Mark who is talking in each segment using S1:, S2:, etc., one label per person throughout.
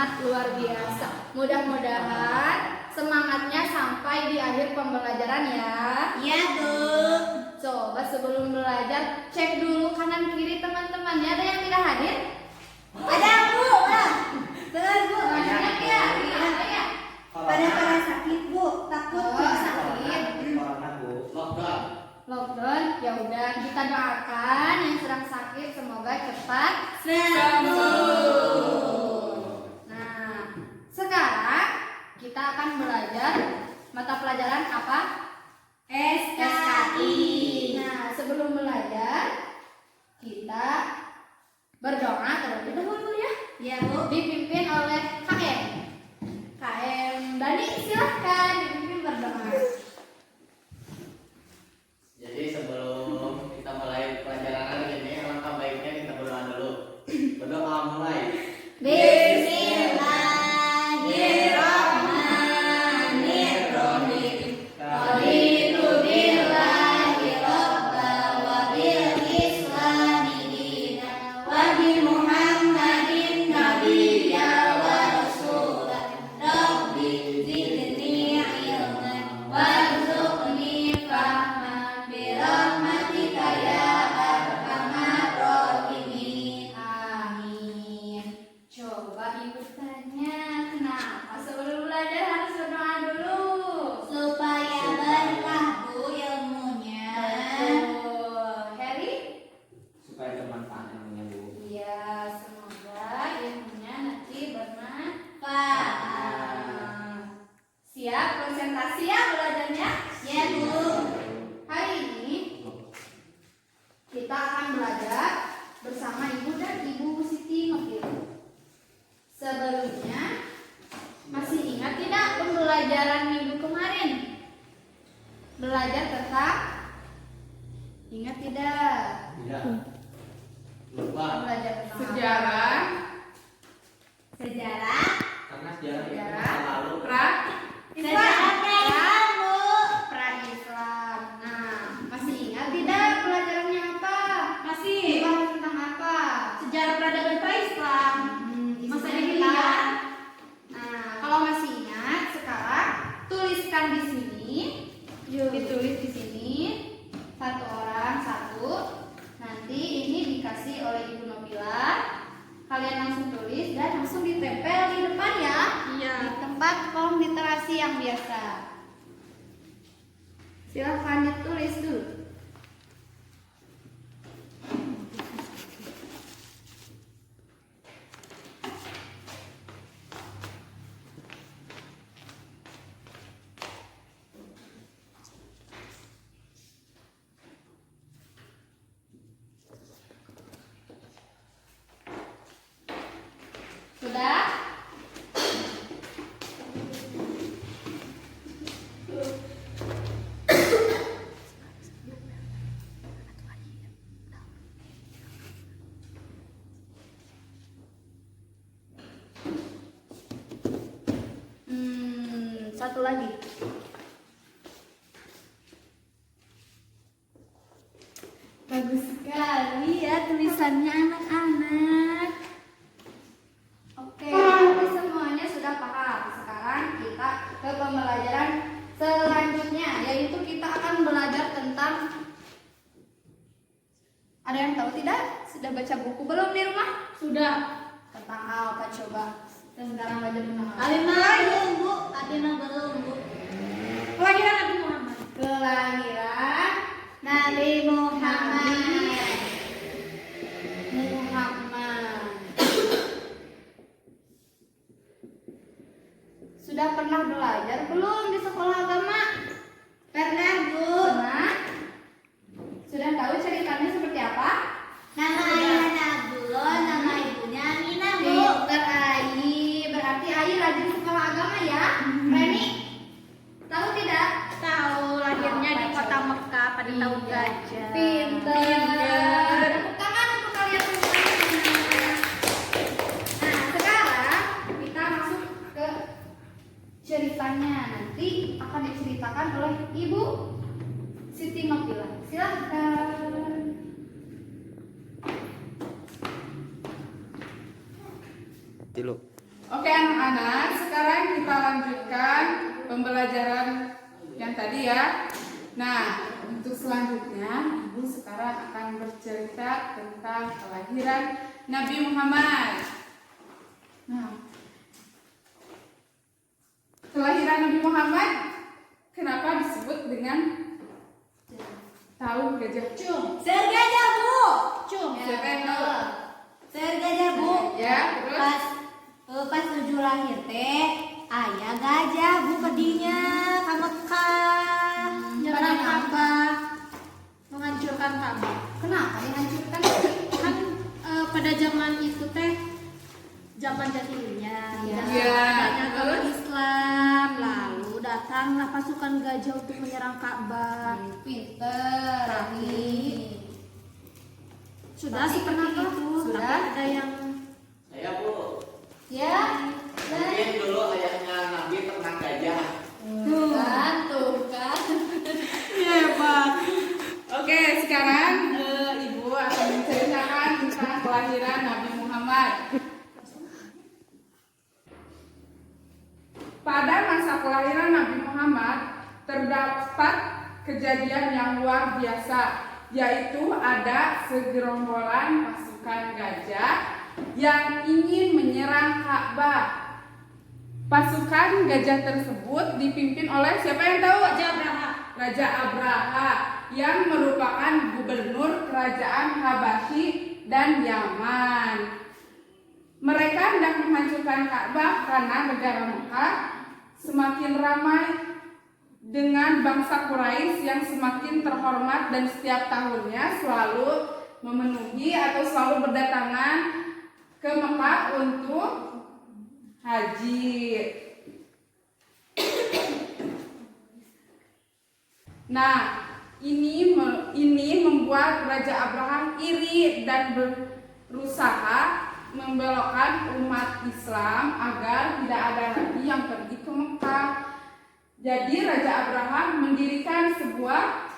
S1: sangat luar biasa. Mudah-mudahan semangatnya sampai di akhir pembelajaran ya.
S2: Iya, Bu.
S1: Coba sebelum belajar cek dulu kanan kiri teman-teman ya. Ada yang tidak hadir?
S2: Ada, Bu. Benar, Bu.
S1: Banyak ya? Iya ya.
S2: Pada sakit, Bu. Takut
S1: Sakit. Lockdown. Ya udah kita doakan yang sedang sakit semoga cepat sembuh. Nah, sekarang kita akan belajar mata pelajaran apa?
S2: SKI.
S1: Nah, sebelum belajar kita berdoa terlebih dahulu ya.
S2: Iya, Bu.
S1: Dipimpin oleh KM. KM Dani silahkan dipimpin berdoa.
S3: Jadi sebelum kita mulai pelajaran hari ini, alangkah baiknya kita berdoa dulu. Berdoa mulai.
S2: Bismillahirrahmanirrahim. Raditu billahi rabban wa bil islami dinan wa bi Muhammadin nabiyyan wa rasulan. Rabbi zidni ilman warzuqni fahman bi rahmatika ya arhamar rahimin.
S1: Amin. Coba ibu tanya, kenapa sebelum belajar harus berdoa dulu?
S2: Supaya berkah, Bu, ilmunya.
S1: Betul. Heri?
S3: Supaya bermanfaat ilmunya, Bu.
S1: Iya, semoga ilmunya nanti bermanfaat. Siap konsentrasi ya belajarnya?
S2: Ya, Bu.
S1: Hari ini kita akan belajar bersama Ibu dan Ibu Siti Nopil. Sebelumnya, masih ingat tidak pembelajaran minggu kemarin? Belajar tentang ingat tidak?
S3: Tidak. Lupa.
S1: Belajar tentang
S4: Sejarah,
S2: Sejarah.
S3: Karena sejarah itu
S1: Sejarah.
S3: masa lalu.
S2: Sejarah Islam, Bu.
S1: pra-Islam. Nah, masih ingat tidak pelajarannya apa?
S2: Masih.
S1: Dibahas tentang apa?
S2: Sejarah peradaban Islam. Masa
S1: Masa
S2: jahiliyah.
S1: Nah, kalau masih ingat, sekarang tuliskan di sini. Ditulis di sini. Satu orang satu. Nanti ini dikasih oleh Ibu Nopila. Kalian langsung tulis dan langsung ditempel di depan ya.
S4: Iya.
S1: Di tempat kolom literasi yang biasa. Silahkan ditulis dulu. Sudah? Satu lagi. Bagus sekali ya tulisannya anak-anak. Oke, nanti semuanya sudah paham. Sekarang kita ke pembelajaran selanjutnya, yaitu kita akan belajar tentang. Ada yang tahu tidak? Sudah baca buku belum di rumah? Sudah. Tentang apa coba? Dan sekarang belajar tentang apa?
S2: Alimah belum, Bu. Alimah belum, Bu.
S4: kelahiran Nabi Muhammad.
S1: Kelahiran Nabi Muhammad. Sudah pernah belajar belum di sekolah agama?
S2: Pernah, Bu.
S1: Pernah? Sudah tahu ceritanya seperti apa?
S2: Nama ayahnya Abdullah, nama ibunya Aminah, Bu.
S1: Pinter Ai. Berarti Ai rajin sekolah agama ya? Reni? Tahu tidak?
S4: Tahu lahirnya di kota Mekah pada tahun gajah.
S1: Pinter. Tepuk tangan untuk kalian semuanya. Nah, sekarang kita masuk ke ceritanya. Nanti akan diceritakan oleh Ibu Siti Nopila. Silahkan.
S3: Tilu.
S5: Oke anak-anak, sekarang kita lanjutkan pembelajaran yang tadi ya. Nah, untuk selanjutnya Ibu sekarang akan bercerita tentang kelahiran Nabi Muhammad. Nah, kelahiran Nabi Muhammad kenapa disebut dengan tahun gajah?
S2: Sergajah Bu.
S5: Siapa yang tahu?
S2: Sergajah Bu.
S5: Ya, terus?
S2: Pas 7 lahir teh ayah gajah Bu perginya ke Mekah.
S4: Nyerang Ka'bah, menghancurkan Ka'bah.
S1: Kenapa dihancurkan?
S4: Kan pada zaman itu teh zaman jahiliyah.
S1: Iya.
S5: Iya.
S4: Adanya agama Islam, lalu datanglah pasukan gajah untuk menyerang Ka'bah.
S1: Pinter.
S4: Tapi sudah
S1: Tapi
S4: seperti
S1: kenapa?
S4: itu.
S1: Sudah?
S4: Tapi ada yang
S3: Saya Bu,
S1: Ya.
S3: mungkin dulu ayahnya Nabi ternak gajah.
S1: Tuh kan.
S4: hebat.
S5: Oke, sekarang Ibu akan menceritakan tentang kelahiran Nabi Muhammad. Pada masa kelahiran Nabi Muhammad terdapat kejadian yang luar biasa, yaitu ada segerombolan pasukan gajah yang ingin menyerang Ka'bah. Pasukan gajah tersebut dipimpin oleh siapa yang tahu? Raja Abraha yang merupakan gubernur kerajaan Habasyi dan Yaman. Mereka hendak menghancurkan Ka'bah karena negara Mekah semakin ramai dengan bangsa Quraisy yang semakin terhormat dan setiap tahunnya selalu memenuhi atau selalu berdatangan ke Mekah untuk haji. Nah, ini membuat Raja Abraham iri dan berusaha membelokkan umat Islam agar tidak ada lagi yang pergi ke Mekah. Jadi Raja Abraham mendirikan sebuah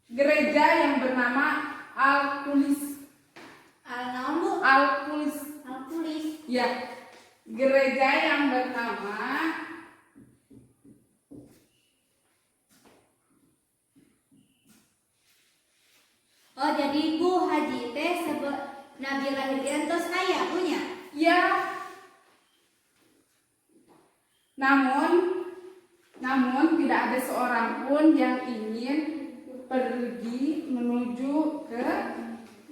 S5: gereja yang bernama Al-Qulis. Al-Qulis. Ya, gereja yang bernama
S2: Oh jadi Bu haji teh Nabi lahir terus ayah punya.
S5: ya. Namun tidak ada seorang pun yang ingin pergi menuju ke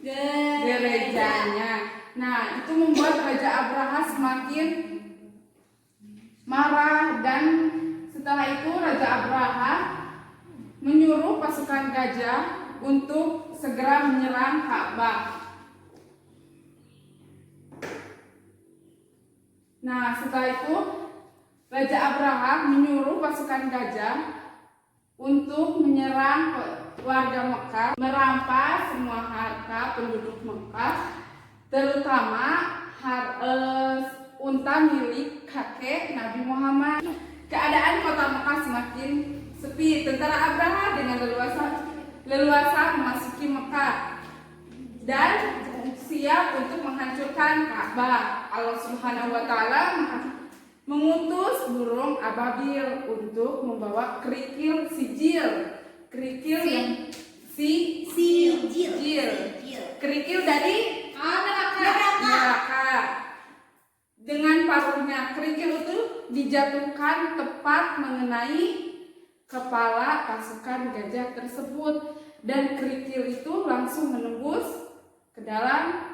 S5: gerejanya. Nah, itu membuat Raja Abraha semakin marah, dan setelah itu Raja Abraha menyuruh pasukan gajah untuk segera menyerang Ka'bah. Nah, setelah itu Raja Abraham menyuruh pasukan gajah untuk menyerang warga Mekah, merampas semua harta penduduk Mekah, terutama unta milik kakek Nabi Muhammad. Keadaan kota Mekah semakin sepi. Tentara Abraha dengan leluasa memasuki Mekah dan siap untuk menghancurkan Ka'bah. Allah Subhanahu wa taala mengutus burung ababil untuk membawa kerikil sijil. Kerikil yang sijil. Kerikil dari neraka. Dengan paruhnya kerikil itu dijatuhkan tepat mengenai kepala pasukan gajah tersebut, dan kerikil itu langsung menembus ke dalam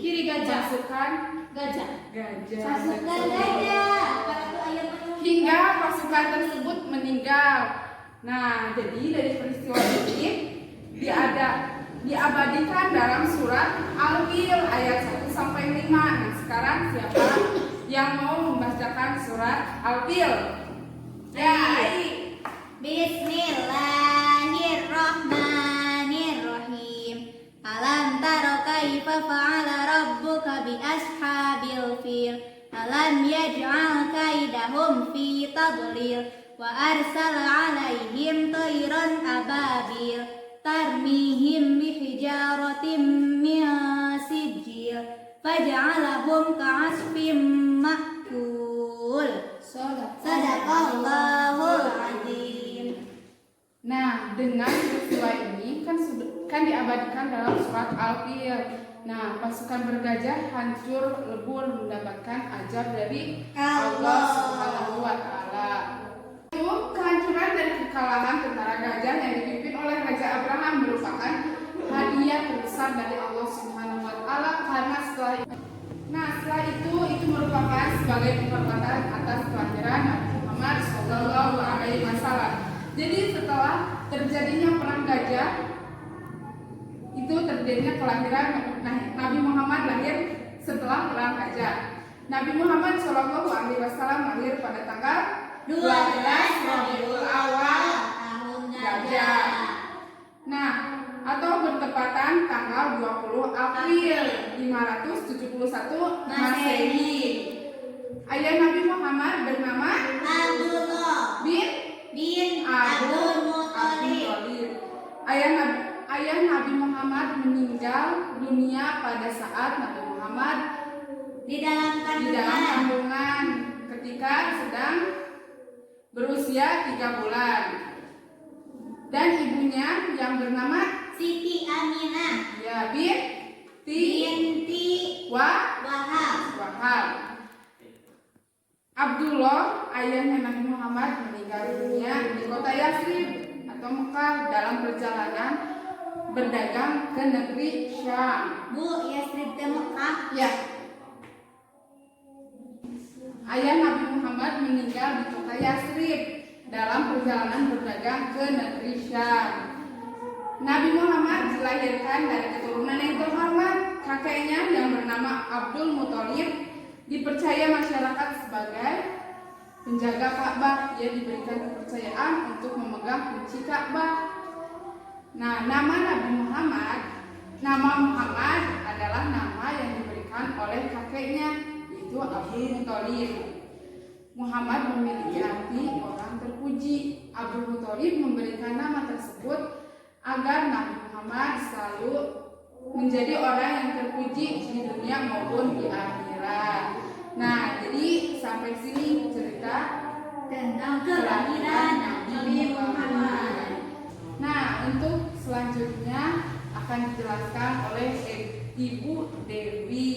S5: diri
S4: gajah.
S5: pasukan
S4: Gajah.
S2: Pasukan gajah.
S5: hingga pasukan tersebut meninggal. Nah, jadi dari peristiwa ini diabadikan dalam surat Al-Fil ayat 1-5. Nah, sekarang siapa yang mau membacakan surat Al-Fil? Ya,
S2: Bismillahirrahmanirrahim. Alam tara kaifa fa'ala rabbuka bi ashabil fil. Alam yaj'al kaidahum fi tadlil wa arsala 'alaihim tayran ababil tarmihim bihijaratin min sijil faja'alahum ka'asfim ma'kul. Sadaqallahul azim.
S5: Nah, dengan peristiwa ini kan diabadikan dalam surat Al-Fil. Nah, pasukan bergajah hancur lebur mendapatkan azab dari Allah Subhanahu wa taala. Itu kehancuran dan kekalahan tentara gajah yang dipimpin oleh Raja Abraham merupakan hadiah terbesar dari Allah Subhanahu wa taala karena setelah itu merupakan sebagai penghormatan atas kelahiran Nabi Muhammad Shallallahu alaihi wasallam. Jadi setelah terjadinya perang gajah itu terjadinya kelahiran Nabi Muhammad lahir setelah perang gajah. Nabi Muhammad Shallallahu alaihi wasallam lahir pada tanggal 12 Rabiul Awal
S2: tahun
S5: gajah. Nah, atau bertepatan tanggal 20 April 571 Masehi. Ayah Nabi Muhammad bernama
S2: Abdullah
S5: bin
S2: Abdul Muthalib.
S5: Ayah Nabi Muhammad meninggal dunia pada saat Nabi Muhammad
S2: Di dalam
S5: kandungan ketika sedang berusia 3 bulan. Dan ibunya yang bernama
S2: Siti Aminah
S5: ya binti
S2: Wahab.
S5: Wahab. Abdullah, ayahnya Nabi Muhammad meninggal dunia di kota Yathrib atau Mekah dalam perjalanan berdagang ke negeri Syam.
S2: Bu, Yasrib ke Mekah.
S5: Ya. Ayah Nabi Muhammad meninggal di kota Yathrib dalam perjalanan berdagang ke negeri Syam. Nabi Muhammad dilahirkan dari keturunan yang terhormat. Kakeknya yang bernama Abdul Muthalib dipercaya masyarakat sebagai penjaga Ka'bah. Ia diberikan kepercayaan untuk memegang kunci Ka'bah. Nah, nama Muhammad adalah nama yang diberikan oleh kakeknya, yaitu Abdul Muthalib. Muhammad memiliki arti orang terpuji. Abdul Muthalib memberikan nama tersebut agar Nabi Muhammad selalu menjadi orang yang terpuji di dunia maupun di akhirat. Nah, jadi sampai sini cerita
S2: Tentang kelahiran Nabi Muhammad.
S5: Nah, untuk selanjutnya akan dijelaskan oleh Ibu Dewi.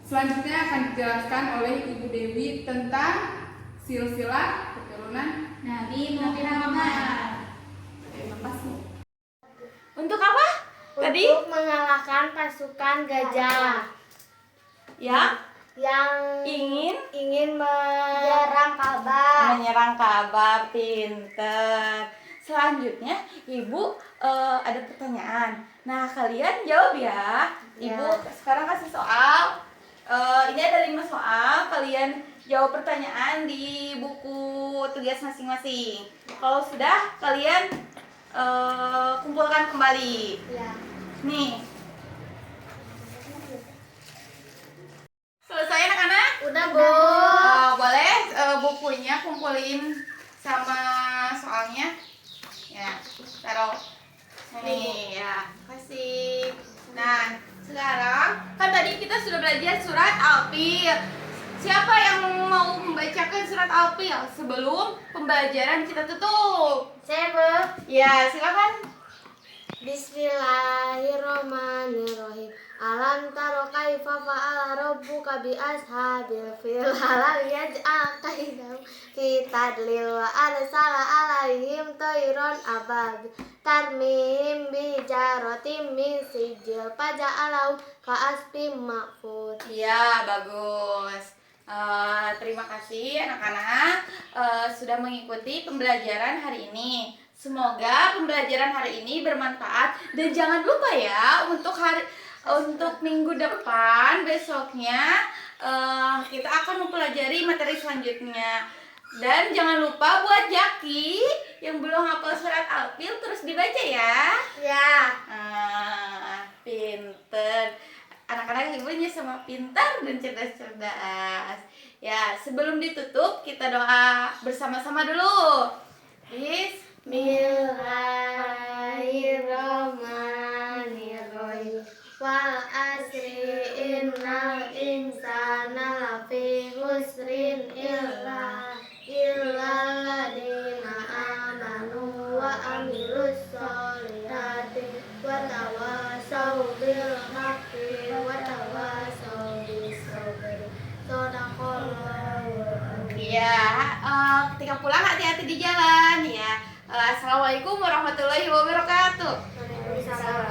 S5: Selanjutnya akan dijelaskan oleh Ibu Dewi tentang silsilah keturunan
S2: Nabi Muhammad.
S5: Terima kasih.
S4: Untuk apa? Tadi
S6: Untuk mengalahkan pasukan gajah
S4: ya
S6: yang
S4: ingin
S6: menyerang Ka'bah.
S4: menyerang Ka'bah. Pinter. Selanjutnya Ibu ada pertanyaan. Nah, kalian jawab ya. Ibu sekarang kasih soal. Ini ada 5 soal. Kalian jawab pertanyaan di buku tugas masing-masing. Kalau sudah, kalian kumpulkan kembali.
S6: Ya.
S4: Nih. Selesai anak-anak?
S6: Udah, Bu.
S4: Boleh bukunya kumpulin sama soalnya. Ya, taruh. Nih, ya. Kasih. Nah, sekarang kan tadi kita sudah belajar surat Al-Fil. Siapa yang mau membacakan surat Al-Fil sebelum pembelajaran kita tutup?
S6: Saya, Bu.
S4: Ya, silakan.
S6: Bismillahirrahmanirrahim. Alam taro kaifa fa'ala rabbuka bi ashabil fil alam yaj'al kaidahum fi tadlil wa arsala alaihim tayran ababil tarmihim bi jaratim min sijil faja'alahum ka'asfim ma'kul.
S4: Ya, bagus. Terima kasih anak-anak sudah mengikuti pembelajaran hari ini. Semoga pembelajaran hari ini bermanfaat dan jangan lupa ya untuk minggu depan besoknya kita akan mempelajari materi selanjutnya. Dan jangan lupa buat Jaki yang belum hafal surat Al-Fil terus dibaca ya.
S6: Ya.
S4: Pinter. Anak-anak ibunya sama pintar dan cerdas-cerdas. Ya, sebelum ditutup kita doa bersama-sama dulu.
S6: Bismillahirrahmanirrahim. wal asri innal insana lafi khusrin illa ladina amanu wa amilus solihati wa tawasau bil haqqi wa tawasau bis sabri. Sadaqallahu.
S4: Ya, ketika pulang hati-hati di jalan ya. Assalamualaikum warahmatullahi wabarakatuh.
S6: Waalaikumsalam.